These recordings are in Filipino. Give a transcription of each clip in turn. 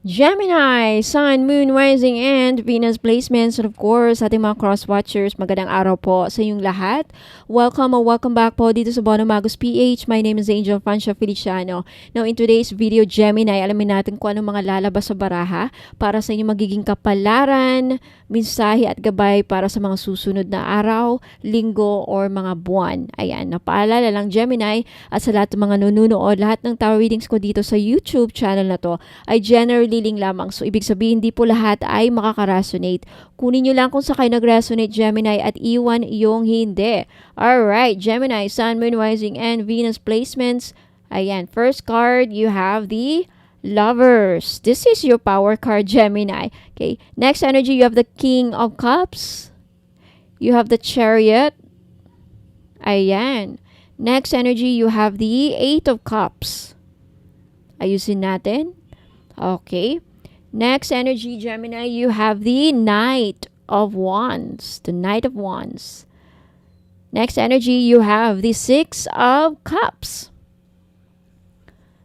Gemini, Sun, Moon, Rising, and Venus placements. And of course, ating mga cross-watchers, magandang araw po sa inyong lahat. Welcome or welcome back po dito sa Bono Magos PH. My name is Angel Francia Feliciano. Now, in today's video, Gemini, alamin natin kung anong mga lalabas sa baraha para sa inyong magiging kapalaran, mensahe at gabay para sa mga susunod na araw, linggo, or mga buwan. Ayan, napaalala lang Gemini at sa lahat ng mga nununood, lahat ng tarot readings ko dito sa YouTube channel na to ay generally link lamang. So, ibig sabihin, hindi po lahat ay makaka-resonate. Kunin nyo lang kung sa kayo nag-resonate, Gemini, at iwan yung hindi. Alright, Gemini, Sun, Moon, Rising, and Venus placements. Ayan, first card, you have the Lovers. This is your power card, Gemini. Okay, next energy, you have the King of Cups. You have the Chariot. Ayan. Next energy, you have the Eight of Cups. Ayusin natin. Okay. Next energy, Gemini, you have the Knight of Wands. The Knight of Wands. Next energy, you have the Six of Cups.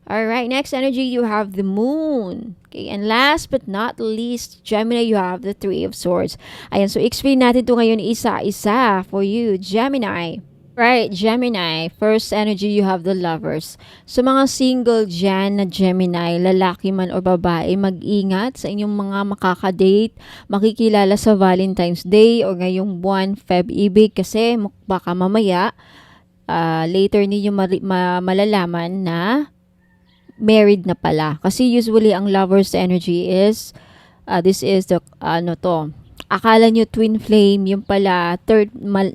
Alright, next energy, you have the Moon. Okay, and last but not least, Gemini, you have the Three of Swords. Ayan, so explain natin ito ngayon isa-isa for you, Gemini. Right, Gemini. First energy, you have the Lovers. So, mga single dyan na Gemini, lalaki man o babae, mag-ingat sa inyong mga makakadate, makikilala sa Valentine's Day o ngayong buwan, Feb-ibig, kasi baka mamaya, later ninyo malalaman na married na pala. Kasi usually, ang Lovers energy is, this is the, akala nyo twin flame, yung pala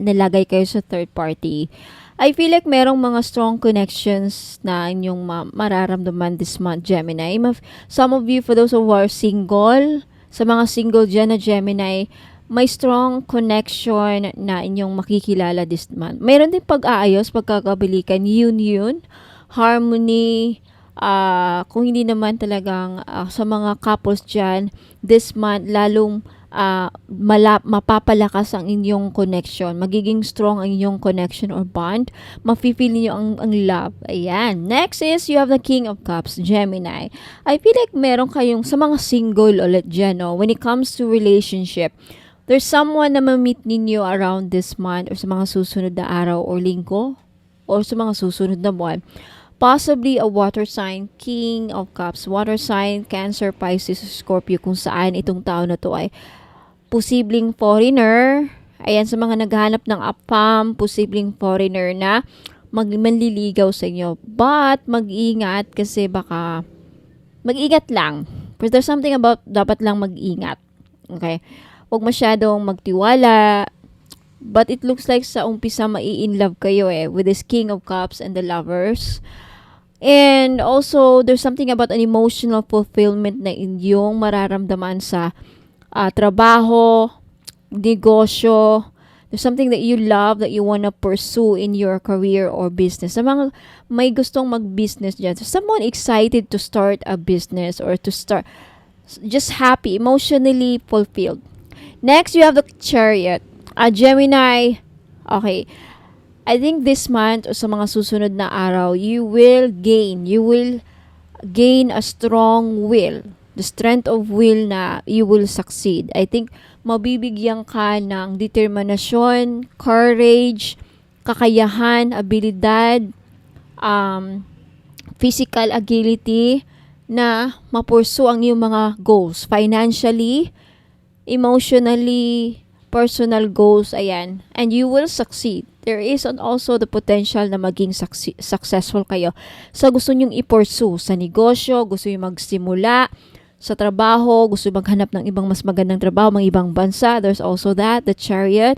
nalagay kayo sa third party. I feel like merong mga strong connections na inyong mararamdaman this month, Gemini. Some of you, for those who are single, sa mga single dyan na Gemini, may strong connection na inyong makikilala this month. Meron din pag-aayos, pagkakabilikan, union, harmony, kung hindi naman talagang sa mga couples dyan, this month, lalong mapapalakas ang inyong connection. Magiging strong ang inyong connection or bond. Mafe-feel niyo ang love. Ayan. Next is, you have the King of Cups, Gemini. I feel like meron kayong, sa mga single ulit dyan, no? When it comes to relationship, there's someone na ma-meet ninyo around this month or sa mga susunod na araw or linggo or sa mga susunod na buwan. Possibly a water sign, King of Cups, water sign, Cancer, Pisces, Scorpio, kung saan itong tao na to ay posibleng foreigner. Ayan, sa mga naghahanap ng APAM, posibleng foreigner na manliligaw sa inyo. But, mag-ingat kasi baka, mag-ingat lang. Because there's something about, dapat lang mag-ingat. Okay? Huwag masyadong magtiwala. But it looks like sa umpisa mai-in-love kayo with this King of Cups and the Lovers. And also, there's something about an emotional fulfillment na inyong mararamdaman sa trabaho, negosyo. There's something that you love that you wanna pursue in your career or business. Sa mga may gustong mag-business dyan, so someone excited to start a business or to start, just happy, emotionally fulfilled. Next, you have the Chariot. Gemini, okay, I think this month o sa mga susunod na araw, you will gain a strong will. The strength of will na you will succeed. I think mabibigyan ka ng determinasyon, courage, kakayahan, abilidad, physical agility na mapursu ang iyong mga goals. Financially, emotionally, personal goals, ayan. And you will succeed. There is also the potential na maging successful kayo sa gusto nyong i-pursue sa negosyo, gusto nyong magsimula, sa trabaho, gusto maghanap ng ibang mas magandang trabaho, mga ibang bansa. There's also that, the Chariot.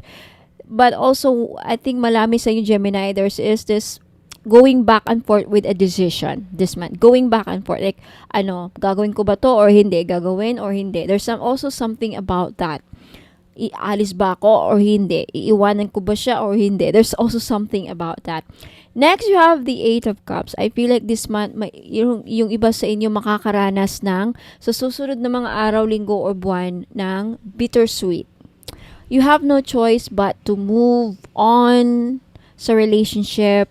But also, I think malami sa inyo, Gemini, there's is this going back and forth with a decision this month. Going back and forth. Like, gagawin ko ba to or hindi? Gagawin or hindi? There's also something about that. Ialis ba ako or hindi? Iiwanan ko ba siya or hindi? There's also something about that. Next, you have the Eight of Cups. I feel like this month, yung iba sa inyo makakaranas ng sa susunod na mga araw, linggo, or buwan ng bittersweet. You have no choice but to move on sa relationship.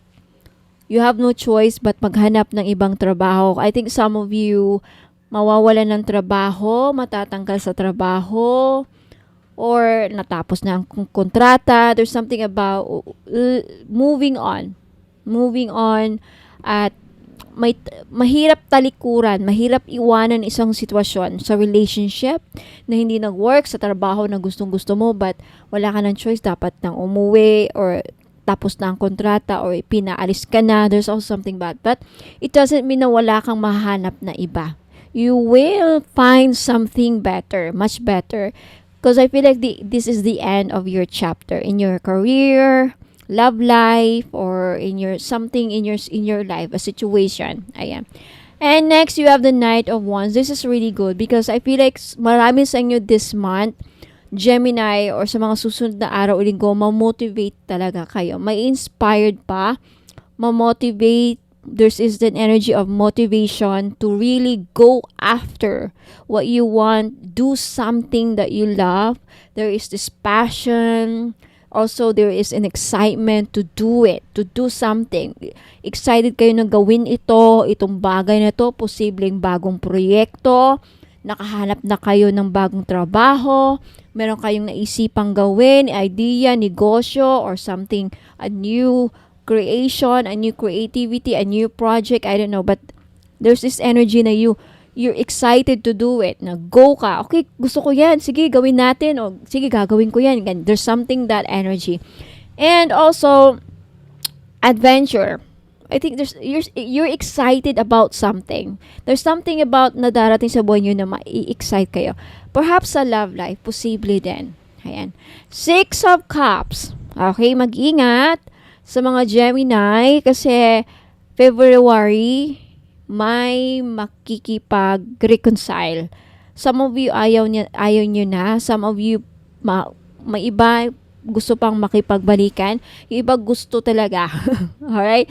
You have no choice but maghanap ng ibang trabaho. I think some of you mawawalan ng trabaho, matatanggal sa trabaho, or natapos na ang kontrata. There's something about moving on. Moving on at mahirap talikuran, mahirap iwanan isang sitwasyon sa relationship na hindi nag-work, sa trabaho na gustong-gusto mo but wala ka ng choice, dapat nang umuwi or tapos na ang kontrata or pinaalis ka na. There's also something bad, but it doesn't mean na wala kang mahanap na iba. You will find something better, much better, because I feel like this is the end of your chapter in your career, love life, or in your something in your life, a situation. Ayan. And next, you have the Knight of Wands. This is really good because I feel like marami sa inyo this month, Gemini, or sa mga susunod na araw o linggo, ma-motivate talaga kayo. May inspired pa, ma-motivate. There's is the energy of motivation to really go after what you want, do something that you love. There is this passion. Also, there is an excitement to do it, to do something. Excited kayo na gawin itong bagay na to, posibleng bagong proyekto, nakahanap na kayo ng bagong trabaho, meron kayong naisipang gawin, idea, negosyo, or something, a new creation, a new creativity, a new project, I don't know, but there's this energy na you're excited to do it. Na go ka. Okay, gusto ko yan. Sige, gawin natin. O sige, gagawin ko yan. There's something that energy. And also, adventure. I think you're excited about something. There's something about na darating sa buhay nyo na ma-excite kayo. Perhaps sa love life, posible din. Ayan. 6 of Cups. Okay, mag-ingat sa mga Gemini kasi February, may makikipag-reconcile. Some of you ayaw nyo na. Some of you, may iba gusto pang makipagbalikan. Yung iba gusto talaga. Alright?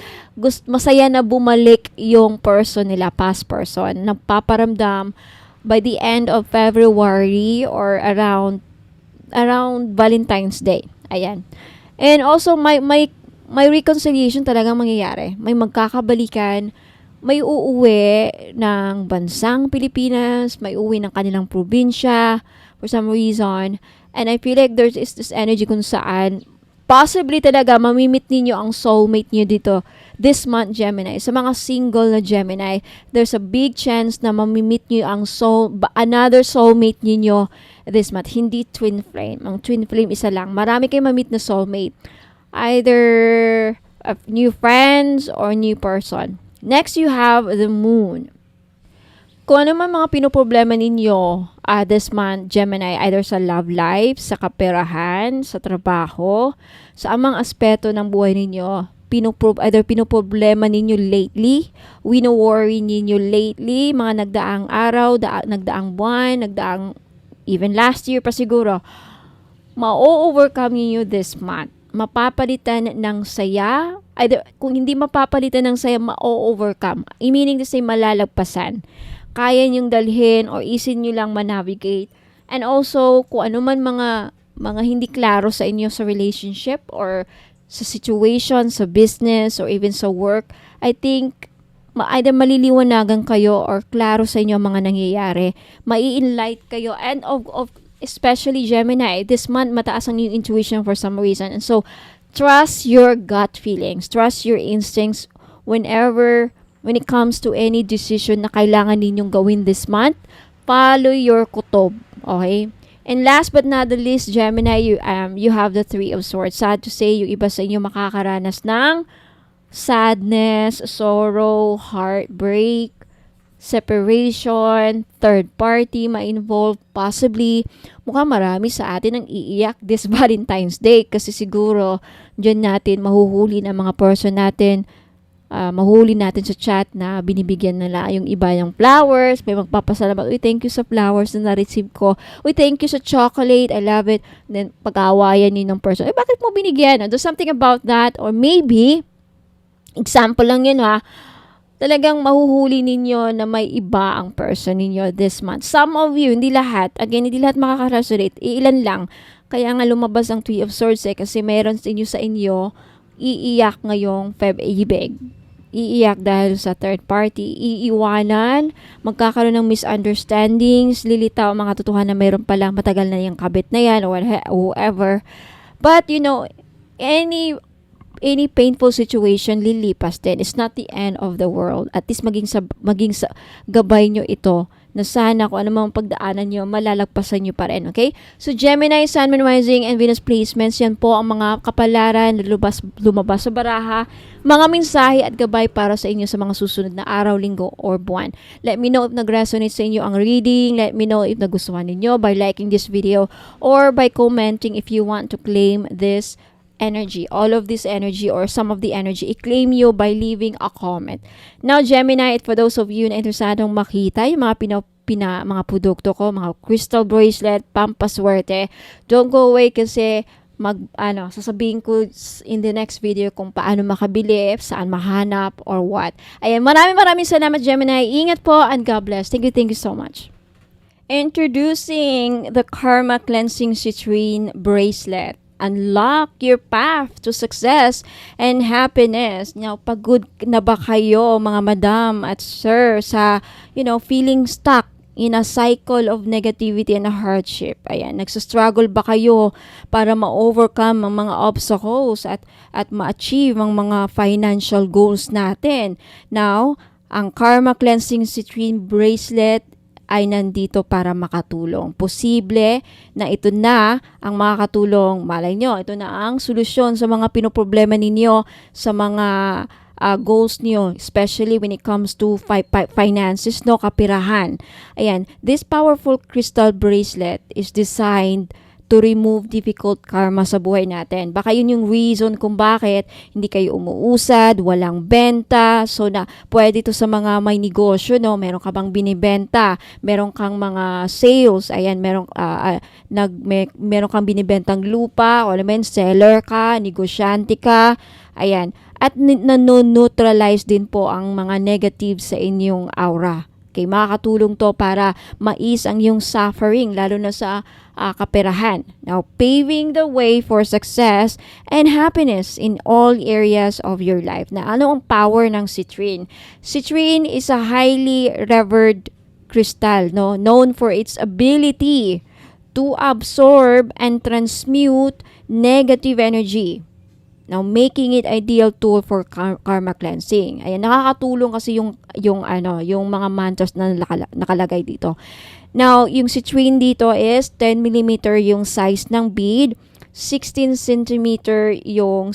Masaya na bumalik yung person nila, past person. Nagpaparamdam by the end of February or around Valentine's Day. Ayan. And also, may reconciliation talagang mangyayari. May magkakabalikan, may uuwi ng bansang Pilipinas, may uuwi ng kanilang probinsya for some reason. And I feel like there's this energy kung saan possibly talaga mamimit ninyo ang soulmate nyo dito this month, Gemini. Sa mga single na Gemini, there's a big chance na mamimit nyo ang another soulmate ninyo this month. Hindi twin flame. Ang twin flame isa lang. Marami kayong mamit na soulmate. Either new friends or new person. Next, you have the Moon. Kung ano man mga pinoproblema ninyo this month, Gemini, either sa love life, sa kaperahan, sa trabaho, sa amang aspeto ng buhay ninyo, either pinoproblema ninyo lately, wino-worry ninyo lately, mga nagdaang araw, nagdaang buwan, even last year pa siguro, ma-overcome ninyo this month. Mapapalitan ng saya, either kung hindi mapapalitan ng saya, ma-overcome. Meaning to say, malalagpasan. Kaya nyong dalhin or isin nyo lang manavigate. And also, kung ano man mga hindi klaro sa inyo sa relationship or sa situation, sa business, or even sa work, I think, either maliliwanagan kayo or klaro sa inyo mga nangyayari. Mai-enlight kayo. And especially Gemini, this month mataas ang yung intuition for some reason. And so, trust your gut feelings. Trust your instincts when it comes to any decision na kailangan ninyong gawin this month. Follow your kutob. Okay? And last but not the least, Gemini, you have the 3 of Swords. Sad to say, yung iba sa inyo makakaranas ng sadness, sorrow, heartbreak, separation, third party ma-involve, possibly. Mukhang marami sa atin ang iiyak this Valentine's Day kasi siguro dyan natin mahuhuli ng mga person natin, mahuhuli natin sa chat na binibigyan nila yung iba yung flowers, may magpapasalamat, uy, thank you sa flowers na na-receive ko, uy, thank you sa chocolate, I love it. And then pag-aawayan yun ng person, bakit mo binigyan? Do something about that. Or maybe, example lang yun talagang mahuhuli ninyo na may iba ang person ninyo this month. Some of you, hindi lahat. Again, hindi lahat makaka-resonate. Ilan lang. Kaya nga lumabas ang 3 of Swords kasi meron sa inyo iiyak ngayong Feb-ibig. iiyak dahil sa third party, iiwanan, magkakaroon ng misunderstandings, lilitaw ang mga totohanan na mayroon pala matagal na yung kabit na yan or whoever. But any painful situation lilipas din. It's not the end of the world. At least maging sa gabay nyo ito na sana kung ano mang pagdaanan nyo, malalagpasan nyo pa rin, okay? So, Gemini, Sun, Moon, Rising, and Venus placements, yan po ang mga kapalaran na lumabas sa baraha, mga mensahe at gabay para sa inyo sa mga susunod na araw, linggo, or buwan. Let me know if nag-resonate sa inyo ang reading. Let me know if nagustuhan ninyo by liking this video or by commenting if you want to claim this energy, all of this energy or some of the energy, i-claim you by leaving a comment. Now, Gemini, for those of you na interesadong makita yung mga mga produkto ko, mga crystal bracelet, pampaswerte, don't go away kasi sasabihin ko in the next video kung paano makabili, saan mahanap, or what. Ayan, maraming salamat, Gemini. Ingat po and God bless. Thank you so much. Introducing the Karma Cleansing Citrine Bracelet. Unlock your path to success and happiness. Now, pagod na ba kayo, mga madam at sir, sa, feeling stuck in a cycle of negativity and hardship? Ayan, nagsastruggle ba kayo para ma-overcome ang mga obstacles at ma-achieve ang mga financial goals natin? Now, ang Karma Cleansing Citrine Bracelet ay nandito para makatulong. Posible na ito na ang makakatulong. Malay nyo, ito na ang solusyon sa mga pinoproblema ninyo, sa mga goals niyo, especially when it comes to finances, kapirahan. Ayan, this powerful crystal bracelet is designed to remove difficult karma sa buhay natin. Baka yun yung reason kung bakit hindi kayo umuusad, walang benta. So na pwede ito sa mga may negosyo, meron ka bang binibenta, meron kang mga sales, ayan, meron kang binibentang lupa, o seller ka, negosyante ka, ayan. At nano-neutralize din po ang mga negatives sa inyong aura. Okay, makakatulong to para mais ang iyong suffering, lalo na sa kaperahan. Now, paving the way for success and happiness in all areas of your life. Na ano ang power ng citrine? Citrine is a highly revered crystal, known for its ability to absorb and transmute negative energy. Now, making it ideal tool for karma cleansing. Ayan, nakakatulong kasi yung mga mantras na nakalagay dito. Now, yung citrine dito is 10mm yung size ng bead, 16 cm yung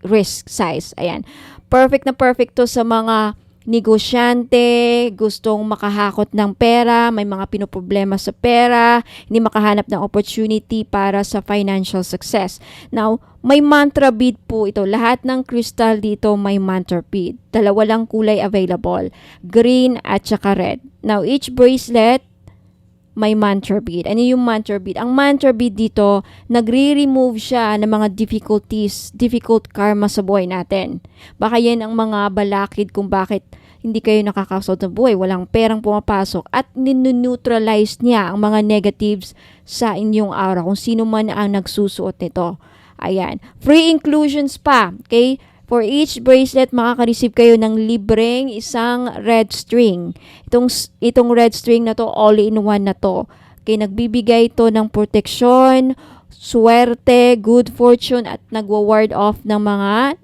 wrist size. Ayan. Perfect na perfect to sa mga negosyante, gustong makahakot ng pera, may mga pinoproblema sa pera, hindi makahanap ng opportunity para sa financial success. Now, may mantra bead po ito. Lahat ng crystal dito may mantra bead. Dalawa lang kulay available, green at saka red. Now, each bracelet may mantra bead. Ano yung mantra bead? Ang mantra bead dito, nagre-remove siya ng mga difficult karma sa buhay natin. Baka yan ang mga balakid kung bakit hindi kayo nakakasod ng buhay, walang perang pumapasok, at nineutralize niya ang mga negatives sa inyong aura, kung sino man ang nagsusuot nito. Ayan. Free inclusions pa. Okay? For each bracelet, makaka-receive kayo ng libreng isang red string. Itong red string na to, all-in-one na to. Okay, nagbibigay ito ng proteksyon, swerte, good fortune, at nagwa-ward off ng mga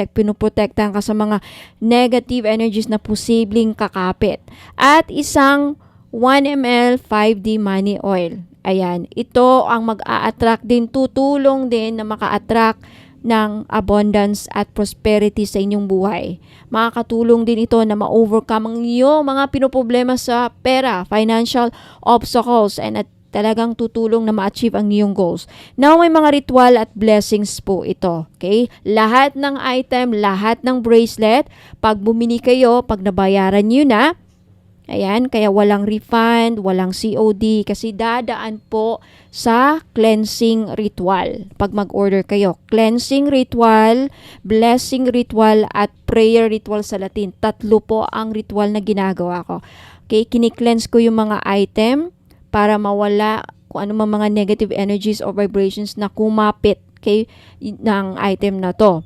pinoprotektahan ka sa mga negative energies na posibleng kakapit. At isang 1 ml 5D money oil. Ayan, ito ang mag-a-attract din, tutulong din na maka-attract ng abundance at prosperity sa inyong buhay. Makakatulong din ito na ma-overcome ang iyong mga pinoproblema sa pera, financial obstacles, and at talagang tutulong na ma-achieve ang iyong goals. Now, may mga ritual at blessings po ito. Okay? Lahat ng item, lahat ng bracelet, pag bumili kayo, pag nabayaran nyo na, ayan, kaya walang refund, walang COD, kasi dadaan po sa cleansing ritual. Pag mag-order kayo, cleansing ritual, blessing ritual, at prayer ritual sa Latin. 3 po ang ritual na ginagawa ko. Okay, kini-cleanse ko yung mga item para mawala kung ano mga negative energies or vibrations na kumapit ng item na to.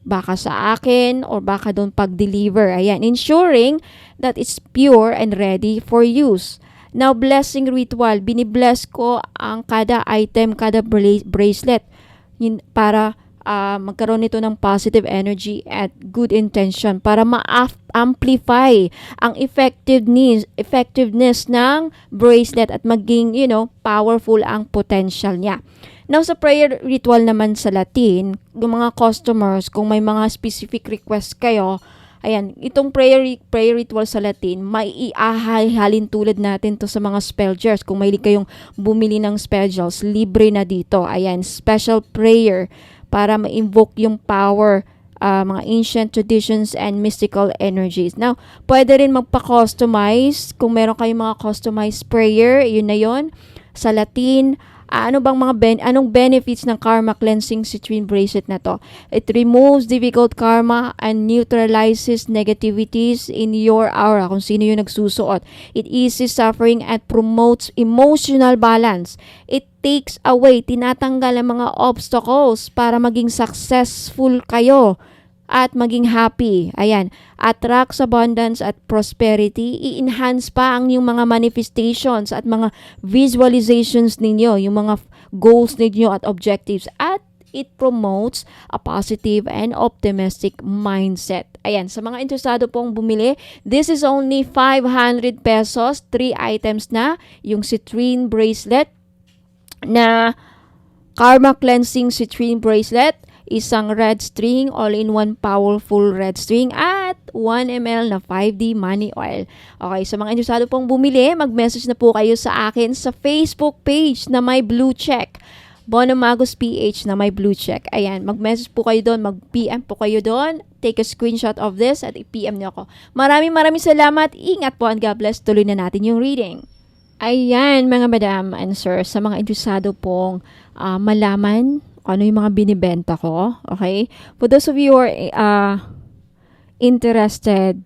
Baka sa akin or baka doon pag-deliver. Ayan, ensuring that it's pure and ready for use. Now, blessing ritual. Binibless ko ang kada item, kada bracelet para magkaroon nito ng positive energy at good intention para ma-amplify ang effectiveness ng bracelet at maging, powerful ang potential niya. Now, sa prayer ritual naman sa Latin, yung mga customers, kung may mga specific request kayo, ayan, itong prayer ritual sa Latin, may ihahalin tulad natin to sa mga spell jars. Kung may kayong bumili ng spell jars, libre na dito. Ayan, special prayer para ma-invoke yung power, mga ancient traditions and mystical energies. Now, pwede rin magpa-customize. Kung meron kayong mga customized prayer, yun na yun. Sa Latin, anong benefits ng karma cleansing citrine bracelet na to? It removes difficult karma and neutralizes negativities in your aura kung sino yung nagsusuot. It eases suffering and promotes emotional balance. It takes away, tinatanggal ang mga obstacles para maging successful kayo at maging happy. Ayan, attracts abundance at prosperity. I-enhance pa ang yung mga manifestations at mga visualizations ninyo, yung mga goals ninyo at objectives. At it promotes a positive and optimistic mindset. Ayan, sa mga interesado pong bumili, this is only 500 pesos, 3 items na, yung citrine bracelet na karma cleansing citrine bracelet, isang red string, all-in-one powerful red string, at 1 ml na 5D money oil. Okay, sa mga interesado pong bumili, mag-message na po kayo sa akin sa Facebook page na may blue check. Bono Magos PH na may blue check. Ayan, mag-message po kayo doon, mag-PM po kayo doon. Take a screenshot of this at i-PM niyo ako. Maraming salamat. Ingat po and God bless. Tuloy na natin yung reading. Ayan, mga madam and sir, sa mga interesado pong malaman ano yung mga binibenta ko, okay? For those of you who are interested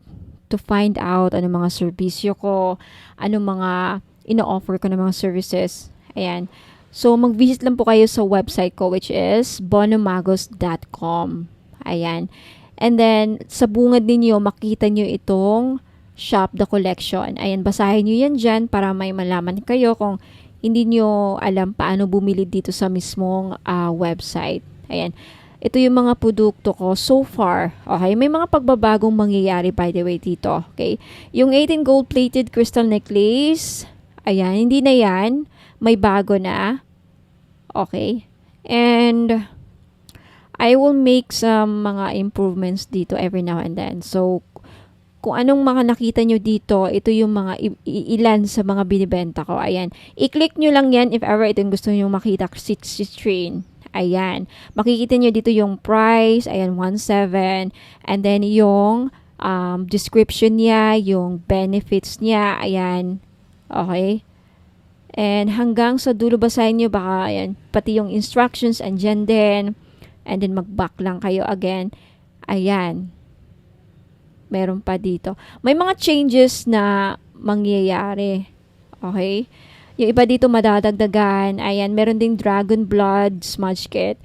to find out ano mga serbisyo ko, ano mga ino-offer ko ng mga services, ayan. So, mag-visit lang po kayo sa website ko which is bonomagos.com. Ayan. And then, sa bungad ninyo, makita nyo itong Shop the Collection. Ayan, basahin nyo yan dyan para may malaman kayo kung hindi nyo alam paano bumili dito sa mismong website. Ayan. Ito yung mga produkto ko so far. Okay, may mga pagbabagong mangyayari by the way dito. Okay. Yung 18 gold-plated crystal necklace, ayan, hindi na yan. May bago na. Okay. And I will make some mga improvements dito every now and then. So, kung anong mga nakita nyo dito, ito yung mga ilan sa mga binibenta ko. Ayan. I-click nyo lang yan if ever itong gusto nyo makita. Citrine. Ayan. Makikita nyo dito yung price. Ayan, 1.7. And then yung description niya, yung benefits niya. Ayan. Okay. And hanggang sa dulo basahin nyo, baka ayan, pati yung instructions andyan din. And then mag-back lang kayo again. Ayan. Meron pa dito. May mga changes na mangyayari. Okay? Yung iba dito madadagdagan. Ayan, meron ding Dragon Blood Smudge Kit.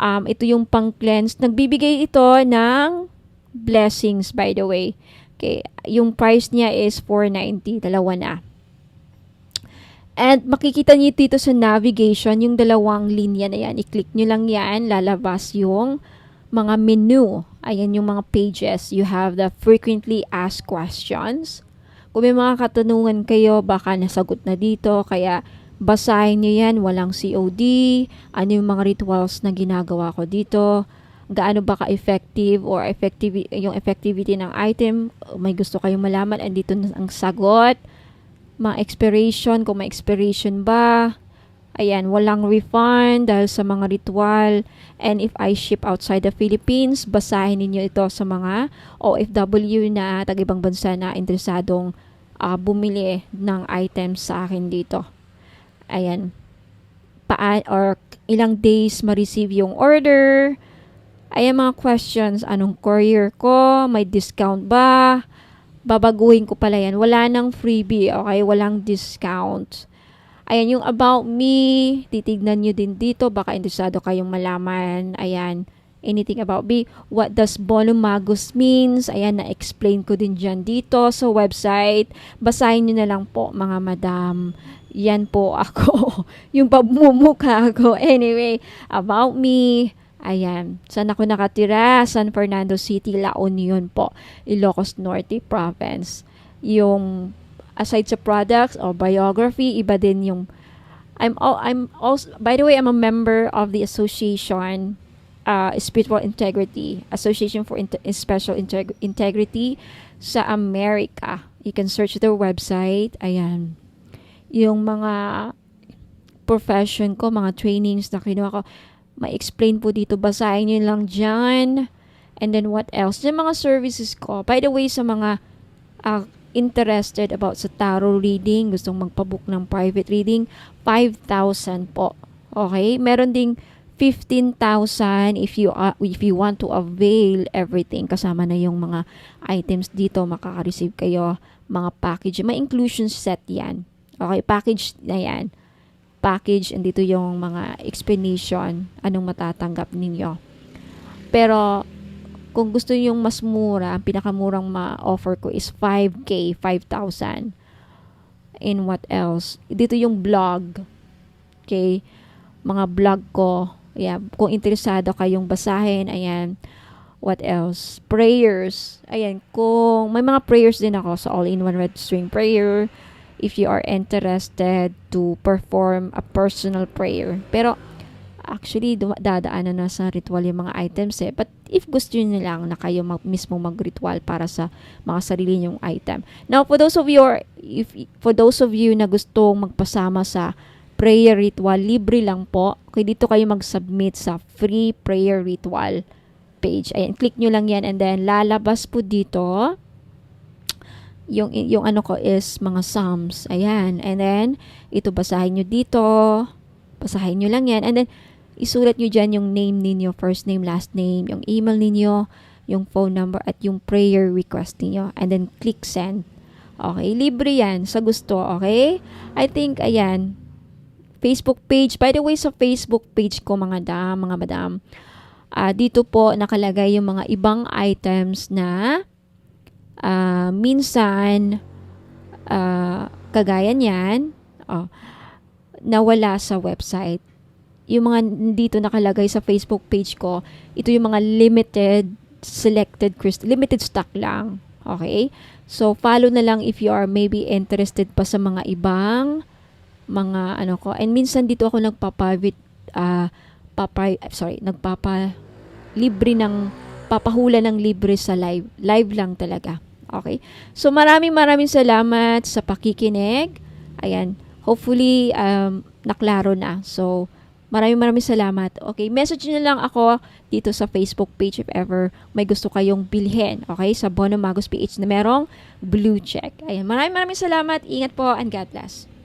Ito yung pang-cleanse. Nagbibigay ito ng blessings, by the way. Okay, yung price niya is 490. Dalawa na. And makikita niyo dito sa navigation, yung dalawang linya na yan. I-click nyo lang yan. Lalabas yung mga menu. Ayan yung mga pages. You have the frequently asked questions. Kung may mga katanungan kayo, baka nasagot na dito. Kaya basahin nyo yan. Walang COD. Ano yung mga rituals na ginagawa ko dito. Gaano ba ka-effective or yung effectivity ng item. May gusto kayong malaman. Andito na ang sagot. Mga expiration. Kung may expiration ba. Ayan, walang refund dahil sa mga ritual. And if I ship outside the Philippines, basahin niyo ito sa mga OFW na tag-ibang bansa na interesadong bumili ng items sa akin dito. Ayan. Or ilang days ma-receive yung order. Ayan mga questions. Anong courier ko? May discount ba? Babaguhin ko pala yan. Wala nang freebie. Okay? Walang discount. Ayan, yung about me, titignan nyo din dito. Baka interesado kayong malaman. Ayan, anything about B. What does Bono Magus means? Ayan, na-explain ko din dyan dito sa website. Basahin nyo na lang po, mga madam. Yan po ako. Yung pagmumukha ko. Anyway, about me. Ayan. Saan ako nakatira? San Fernando City, La Union po. Ilocos Norte Province. Yung aside sa products or biography, iba din yung I'm also, by the way, I'm a member of the association, Spiritual Integrity, Association for Special Integrity sa America. You can search their website. Ayan. Yung mga profession ko, mga trainings na kinuha ko, ma-explain po dito. Basahin nyo lang dyan. And then what else? Yung mga services ko. By the way, sa mga interested about sa tarot reading, gustong magpabook ng private reading, 5,000 po. Okay? Meron ding 15,000 if you want to avail everything. Kasama na yung mga items dito, makaka-receive kayo mga package. May inclusion set yan. Okay? Package na yan. Package, and dito yung mga explanation, anong matatanggap ninyo. Pero kung gusto niyo yung mas mura, ang pinakamurang ma-offer ko is 5K, 5,000. And what else? Dito yung blog. Okay? Mga blog ko. Yeah, kung interesado kayong basahin, ayan. What else? Prayers. Ayan, kung may mga prayers din ako sa All-in-One Red String Prayer. If you are interested to perform a personal prayer. Pero actually, dadaanan na sa ritual yung mga items eh. But if gusto nyo lang na kayo mismo mag-ritual para sa mga sarili nyong item. Now, for those of you na gustong magpasama sa prayer ritual, libre lang po. Okay, dito kayo mag-submit sa free prayer ritual page. Ayan, click nyo lang yan, and then lalabas po dito yung ano ko is mga psalms. Ayan, and then ito basahin nyo dito. Basahin nyo lang yan, and then isulat nyo dyan yung name ninyo, first name, last name, yung email ninyo, yung phone number, at yung prayer request ninyo. And then, click send. Okay? Libre yan sa gusto. Okay? I think, ayan, Facebook page. By the way, sa Facebook page ko, mga madam, dito po nakalagay yung mga ibang items na minsan, kagaya niyan, nawala sa website. Yung mga dito nakalagay sa Facebook page ko, ito yung mga limited stock lang. Okay? So, follow na lang if you are maybe interested pa sa mga ibang mga ano ko. And minsan dito ako papahula ng libre sa live. Live lang talaga. Okay? So, maraming salamat sa pakikinig. Ayan. Hopefully, naklaro na. So, maraming salamat. Okay, message nyo lang ako dito sa Facebook page if ever may gusto kayong bilhin. Okay, sa Bono Magus PH na merong blue check. Ayan, maraming salamat. Ingat po and God bless.